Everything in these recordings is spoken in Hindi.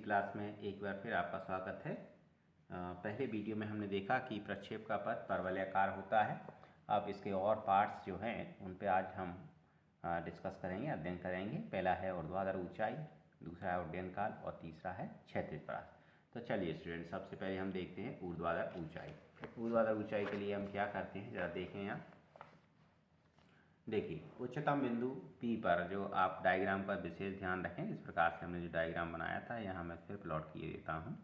क्लास में एक बार फिर आपका स्वागत है। पहले वीडियो में हमने देखा कि प्रक्षेप का पथ परवलयाकार होता है। अब इसके और पार्ट्स जो हैं उन पे आज हम डिस्कस करेंगे, अध्ययन करेंगे। पहला है ऊर्ध्वाधर ऊंचाई, दूसरा है उड्डयन काल और तीसरा है क्षैतिज परास। तो चलिए स्टूडेंट, सबसे पहले हम देखते हैं ऊर्ध्वाधर ऊंचाई। ऊर्ध्वाधर ऊंचाई के लिए हम क्या करते हैं, ज़रा देखें यहाँ। देखिए, उच्चतम बिंदु P पर जो आप डायग्राम पर विशेष ध्यान रखें, इस प्रकार से हमने जो डायग्राम बनाया था यहाँ मैं फिर प्लॉट किए देता हूँ।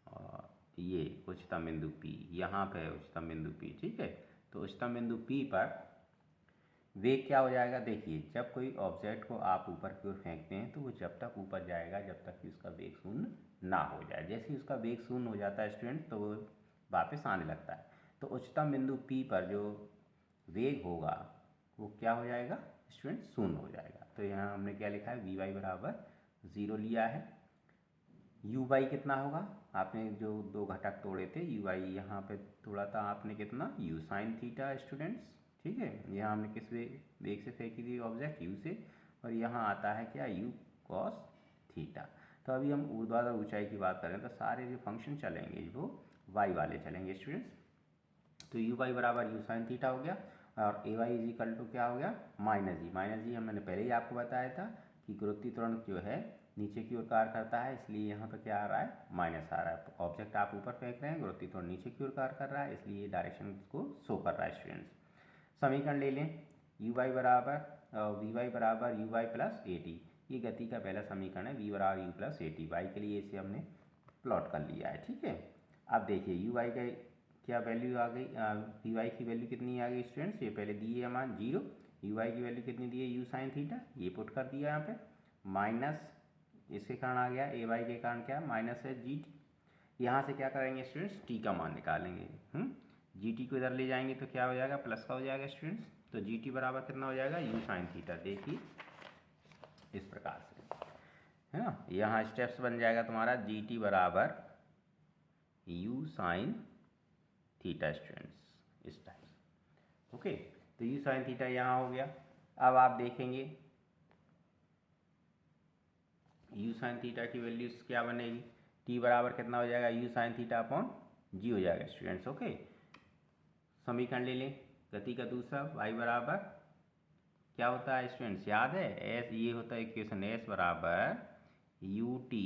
और ये उच्चतम बिंदु P, यहाँ पे उच्चतम बिंदु P, ठीक है। तो उच्चतम बिंदु P पर वेग क्या हो जाएगा। देखिए, जब कोई ऑब्जेक्ट को आप ऊपर की ओर फेंकते हैं तो वो जब तक ऊपर जाएगा जब तक कि उसका वेग शून्य ना हो जाए। जैसे ही उसका वेग शून्य हो जाता है स्टूडेंट, तो वो वापस आने लगता है। तो उच्चतम बिंदु P पर जो वेग होगा वो क्या हो जाएगा स्टूडेंट, शून्य हो जाएगा। तो यहाँ हमने क्या लिखा है, वी वाई बराबर 0 लिया है। यू वाई कितना होगा, आपने जो दो घटक तोड़े थे, यू वाई यहाँ पे तोड़ा था आपने कितना, यू साइन थीटा स्टूडेंट्स, ठीक है। यहाँ हमने किस वेग से फेंकी थी ऑब्जेक्ट, यू से, और यहाँ आता है क्या, यू कॉस थीटा। तो अभी हम ऊर्ध्वाधर ऊंचाई की बात करें तो सारे जो फंक्शन चलेंगे वो वाई वाले चलेंगे स्टूडेंट्स। तो यू वाई बराबर यू साइन थीटा हो गया, और ए वाई इज इक्वल टू क्या हो गया, माइनस जी। माइनस जी मैंने पहले ही आपको बताया था कि गुरुत्वीय त्वरण जो है नीचे की ओर कार्य करता है, इसलिए यहाँ पे क्या आ रहा है, माइनस आ रहा है। ऑब्जेक्ट आप ऊपर फेंक रहे हैं, गुरुत्वीय त्वरण नीचे की ओर कार्य कर रहा है, इसलिए ये डायरेक्शन को शो कर रहा है स्टूडेंट्स। समीकरण ले लें, यू वाई बराबर वी वाई बराबर u y plus a t. ये गति का पहला समीकरण है, वी बराबर u plus a t. Y के लिए इसे हमने प्लॉट कर लिया है, ठीक है। अब देखिए यू वाई का क्या वैल्यू आ गई, वी वाई की वैल्यू कितनी आ गई स्टूडेंट्स, ये पहले दी है मान 0। यू वाई की वैल्यू कितनी दी है, यू साइन थीटा, ये पुट कर दिया यहाँ पे। माइनस इसके कारण आ गया, ए वाई के कारण क्या माइनस है जी टी। यहाँ से क्या करेंगे स्टूडेंट्स, टी का मान निकालेंगे। जी टी को इधर ले जाएंगे तो क्या हो जाएगा, प्लस का हो जाएगा स्टूडेंट्स। तो जी टी बराबर कितना हो जाएगा, यू साइन थीटा। देखिए इस प्रकार से, है ना। यहाँ स्टेप्स बन जाएगा तुम्हारा, जी टी बराबर यू साइन थीटा स्टूडेंट्स, इस टाइप। ओके, तो यू साइन थीटा यहाँ हो गया। अब आप देखेंगे यू साइन थीटा की वैल्यूज क्या बनेगी, टी बराबर कितना हो जाएगा, यू साइन थीटा अपॉन जी हो जाएगा स्टूडेंट्स। ओके, समीकरण ले लें, गति का दूसरा वाई बराबर क्या होता है स्टूडेंट्स, याद है, एस, ये होता है इक्वेशन, एस बराबर U T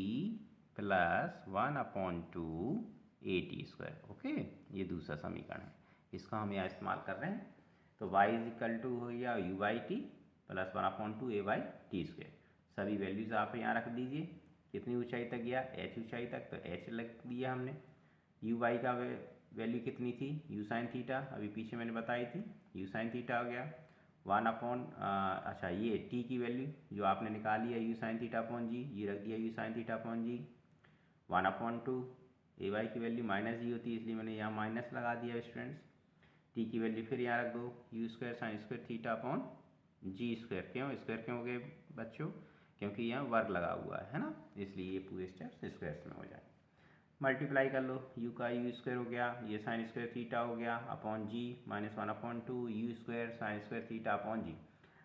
plus 1/2 A T square. Okay, ये दूसरा समीकरण है, इसका हम यहाँ इस्तेमाल कर रहे हैं। तो y इज इक्वल टू हो गया you by T plus 1/2 A by T square. सभी वैल्यूज आप यहाँ रख दीजिए। कितनी ऊंचाई तक गया, h ऊंचाई तक, तो h लिख दिया हमने। यू वाई का वैल्यू कितनी थी, यू साइन थीटा, अभी पीछे मैंने बताई थी, यू साइन थीटा हो गया। अच्छा ये t की वैल्यू जो आपने निकाली है, u sine theta upon g, ये रख दिया u sine theta upon g. 1/2 a y की वैल्यू माइनस जी होती है, इसलिए मैंने यहाँ माइनस लगा दिया स्टूडेंट्स। टी की वैल्यू फिर यहाँ रख दो, u square sine square theta upon g square. क्यों स्क्वायर क्यों हो गए बच्चों, क्योंकि यहाँ वर्ग लगा हुआ है ना, इसलिए ये पूरे स्टेप्स स्क्वायर्स में हो जाए। मल्टीप्लाई कर लो, यू का यू स्क्वायर हो गया, ये साइन स्क्वायर थीटा हो गया upon g, minus 1/2 u square sine square theta upon g.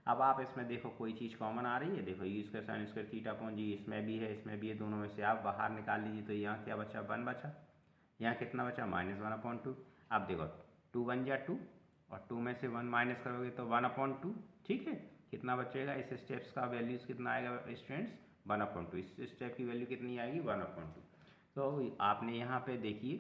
अब आप इसमें देखो कोई चीज़ कॉमन आ रही है, देखो u square sine square theta upon g, इसमें भी है इसमें भी है, दोनों में से आप बाहर निकाल लीजिए। तो यहाँ क्या बचा, 1 बचा, यहाँ कितना बचा, माइनस 1/2। अब देखो 2 1 जा 2, और 2 में से 1 माइनस करोगे तो 1/2, ठीक है। कितना बचेगा, इस स्टेप्स का वैल्यूज़ कितना आएगा स्टूडेंट्स, 1/2। इस स्टेप की वैल्यू कितनी आएगी, 1/2। तो आपने यहाँ पे देखिए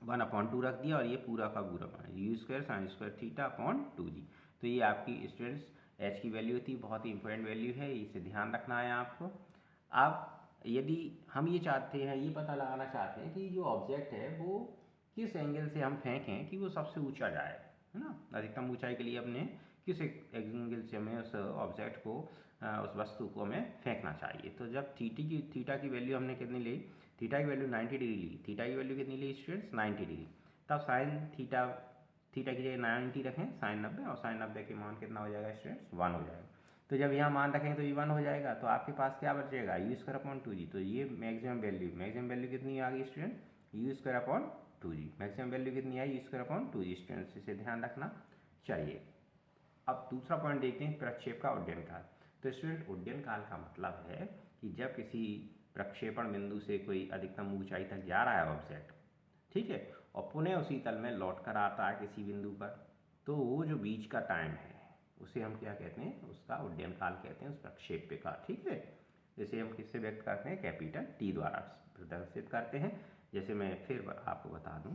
1/2 रख दिया, और ये पूरा का पूरा you square sine square theta upon 2 जी। तो ये आपकी स्टूडेंट्स एच की वैल्यू थी, बहुत ही इंपॉर्टेंट वैल्यू है, इसे ध्यान रखना है आपको। अब यदि हम ये चाहते हैं, ये पता लगाना चाहते हैं कि जो ऑब्जेक्ट है वो किस एंगल से हम फेंकें कि वो सबसे ऊंचा जाए, है ना। अधिकतम ऊंचाई के लिए अपने किस एंगल से हमें उस ऑब्जेक्ट को, उस वस्तु को हमें फेंकना चाहिए। तो जब थीटा की वैल्यू हमने कितनी ली, थीटा की वैल्यू 90 डिग्री ली, थीटा की वैल्यू कितनी ली स्टूडेंट्स, 90 डिग्री। तब साइन थीटा की जगह 90 रखें, साइन 90, और साइन 90 के मान कितना हो जाएगा स्टूडेंट्स, 1 हो जाएगा। तो जब यहाँ मान रखेंगे तो ये 1 हो जाएगा, तो आपके पास क्या बचेगा, यू स्क्वायर अपॉन 2 जी। तो ये मैक्सिमम वैल्यू कितनी आ गई student, u square upon 2 g. Maximum value कितनी आई, u square upon 2 g students, इसे ध्यान रखना चाहिए। अब दूसरा पॉइंट देखते हैं, प्रक्षेप का उड्डयन काल। तो स्टूडेंट, उड्डयन काल का मतलब है कि जब किसी प्रक्षेपण बिंदु से कोई अधिकतम ऊंचाई तक जा रहा है ऑब्जेक्ट, ठीक है, और पुनः उसी तल में लौट कर आता है किसी बिंदु पर, तो वो जो बीच का टाइम है उसे हम क्या कहते हैं, उसका उड्डयन काल कहते हैं, उस प्रक्षेप्य का, ठीक है। जैसे हम किससे व्यक्त करते हैं, कैपिटल टी द्वारा प्रदर्शित करते हैं। जैसे मैं फिर आपको बता दूं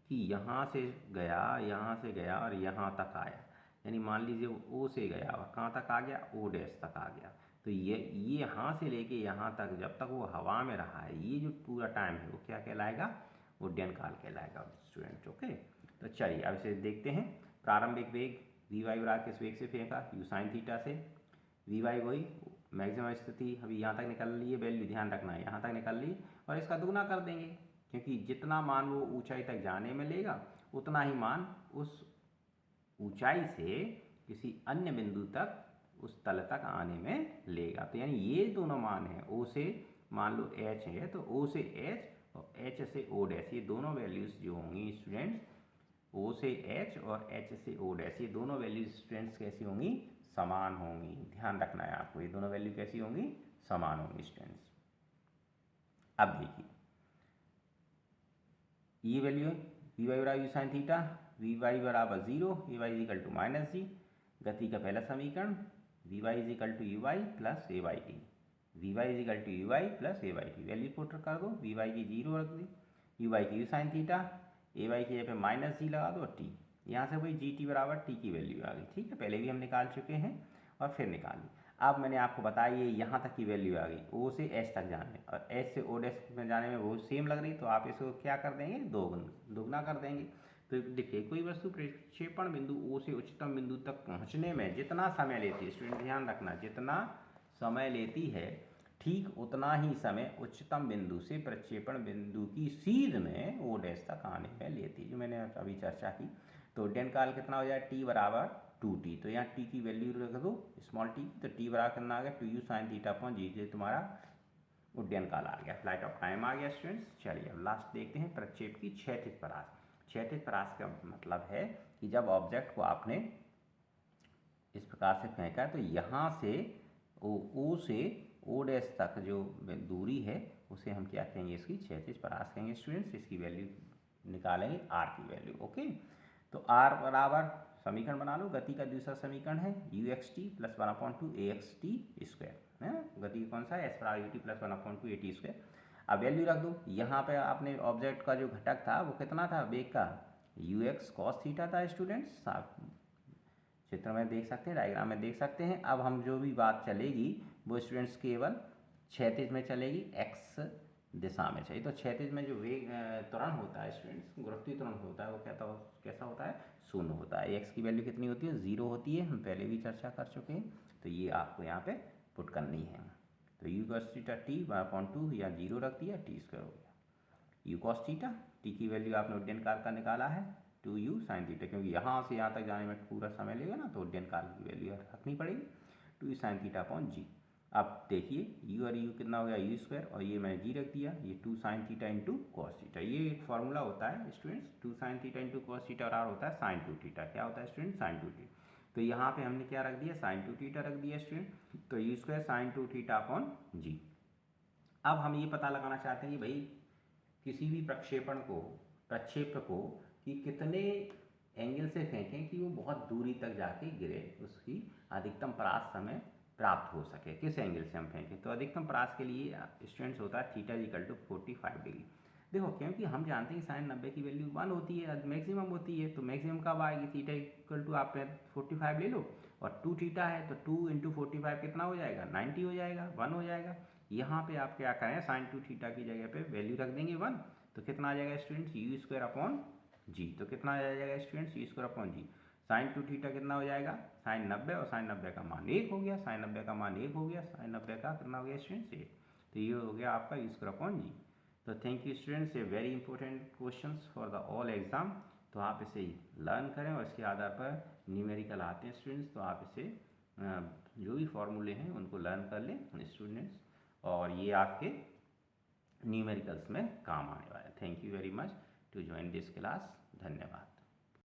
कि यहाँ से गया और यहाँ तक आया, यानी मान लीजिए ओ से गया और कहाँ तक आ गया, ओ डैश तक आ गया, तो ये यहाँ से लेके यहाँ तक जब तक वो हवा में रहा है, ये जो पूरा टाइम है वो क्या कहलाएगा, उड्डयन काल कहलाएगा स्टूडेंट, ओके। तो चलिए अब इसे देखते हैं। प्रारंभिक वेग वी वाई बराबर किस वेग से फेंका, यू साइन थीटा से। वी वाई वही मैक्सिमम स्थिति अभी यहाँ तक निकल ली है, वैल्यू ध्यान रखना है, यहाँ तक निकल ली और इसका दुगना कर देंगे, क्योंकि जितना मान वो ऊंचाई तक जाने में लेगा उतना ही मान उस ऊंचाई से किसी अन्य बिंदु तक, उस तल तक आने में लेगा। तो यानी ये दोनों मान हैं, ओ से मान लो एच है तो ओ से एच और एच से ओ डैश, ये दोनों वैल्यूज जो होंगी स्टूडेंट्स, ओ से एच और एच से ओ डैश, ये दोनों वैल्यूज स्टूडेंट्स कैसी होंगी, समान होंगी। ध्यान रखना है आपको, ये दोनों वैल्यू कैसी होंगी, समान होंगी स्टूडेंट्स। अब देखिए ये वैल्यू है वी वाई बराबर u sine theta, v y बराबर 0, a y equal to minus g. गति का पहला समीकरण v y equal to u y plus a y t, v y equal to u y plus a y t, value put कर दो, वी वाई की 0 रख दी, यू वाई की u sine theta, a y की जगह पे माइनस जी लगा दो और टी, यहाँ से वही जी टी बराबर टी की वैल्यू आ गई, ठीक है, पहले भी हम निकाल चुके हैं और फिर निकाली। अब मैंने आपको बताया ये यहाँ तक की वैल्यू आ गई, ओ से एच तक जाने और एच से ओ डैश में जाने में वो सेम लग रही, तो आप इसको क्या कर देंगे, दोगुना कर देंगे। तो देखिए कोई वस्तु प्रक्षेपण बिंदु ओ से उच्चतम बिंदु तक पहुँचने में जितना समय लेती है, स्टूडेंट ध्यान रखना, जितना समय लेती है ठीक उतना ही समय उच्चतम बिंदु से प्रक्षेपण बिंदु की सीध में ओ डैश तक आने में लेती है, जो मैंने अभी चर्चा की। तो उड्डयन काल कितना हो जाए, टी बराबर 2t, तो यहाँ t की वैल्यू रख दो स्मॉल t, तो t बराबर कितना आ गया, 2u साइन थीटा अपॉन जी, से तुम्हारा उड्डयन काल आ गया, फ्लाइट ऑफ टाइम आ गया स्टूडेंट्स। चलिए अब लास्ट देखते हैं प्रक्षेप की क्षैतिज परास। क्षैतिज परास का मतलब है कि जब ऑब्जेक्ट को आपने इस प्रकार से फेंका तो यहाँ से ओ से ओ डैश तक जो दूरी है उसे हम क्या कहेंगे, इसकी क्षैतिज परास कहेंगे स्टूडेंट्स। इसकी वैल्यू निकालेंगे आर की वैल्यू, ओके। तो आर बराबर समीकरण बना लो, गति का दूसरा समीकरण है you x T plus 1/2 A x T square है, गति कौन सा है, एस बराबर U T plus 1/2 A T square. अब वैल्यू रख दो, यहाँ पे आपने ऑब्जेक्ट का जो घटक था वो कितना था वेग का, यू एक्स कॉस थीटा था स्टूडेंट्स, आप चित्र में देख सकते हैं, डायग्राम में देख सकते हैं। अब हम जो भी बात चलेगी वो स्टूडेंट्स केवल क्षैतिज में चलेगी, एक्स दिशा में चाहिए। तो क्षैतिज में जो वेग त्वरण होता है स्टूडेंट्स, गुरुत्वीय त्वरण होता है, वो कैसा होता है, शून्य होता है। एक्स की वैल्यू कितनी होती है, 0 होती है, हम पहले भी चर्चा कर चुके हैं, तो ये आपको यहाँ पे पुट करनी है। तो यू कॉस थीटा टी 1/2 या 0 रख दिया, टी स्क्वायर हो गया। यू कॉस थीटा, टी की वैल्यू आपने उड्डयन काल का निकाला है 2u साइन थीटा, क्योंकि यहाँ से यहाँ तक जाने में पूरा समय लेगा ना, तो उड्डयन काल की वैल्यू रखनी पड़ेगी 2u sign theta upon g. अब देखिए यू और यू कितना हो गया, यू स्क्वायर, और ये मैंने जी रख दिया, ये 2 sine theta into cos theta, ये एक फॉर्मूला होता है students, 2 sine theta into cos theta और आर होता है साइन 2 थीटा। क्या होता है स्टूडेंट, साइन 2 थीटा। तो यहाँ पे हमने क्या रख दिया, साइन 2 थीटा रख दिया स्टूडेंट, तो u square sine 2 theta upon g. अब हम ये पता लगाना चाहते हैं कि भाई किसी भी प्रक्षेप्य को कि कितने एंगल से फेंकें कि वो बहुत दूरी तक जाके गिरे, उसकी अधिकतम परास समय प्राप्त हो सके, किस एंगल से हम फेंकें। तो अधिकतम परास के लिए स्टूडेंट्स होता है थीटा इक्वल टू 45 डिग्री। देखो क्योंकि हम जानते हैं साइन 90 की वैल्यू 1 होती है, मैक्सिमम होती है, तो मैक्सिमम कब आएगी, थीटा इक्वल टू आप 45 ले लो और 2 थीटा है तो 2 इंटू 45 कितना हो जाएगा, 90 हो जाएगा, 1 हो जाएगा। यहाँ पे आप क्या करें, साइन 2 थीटा की जगह पे वैल्यू रख देंगे 1, तो कितना आ जाएगा students, u square upon g. तो कितना आ जाएगा students, u square upon g. Sine 2 theta कितना हो जाएगा, साइन 90, और साइन 90 का मान 1 हो गया, साइन 90 का मान 1 हो गया, साइन 90 का कितना हो गया स्टूडेंट्स 1, तो ये हो गया आपका यू स्क्वायर अपॉन जी। तो थैंक यू स्टूडेंट्स, ये very important questions for the all exam, तो आप इसे लर्न करें और इसके आधार पर न्यूमेरिकल आते हैं स्टूडेंट्स, तो आप इसे जो भी फॉर्मूले हैं उनको लर्न कर लें स्टूडेंट्स, और ये आपके न्यूमेरिकल्स में काम आने वाला है। Thank you very much to join this class, धन्यवाद।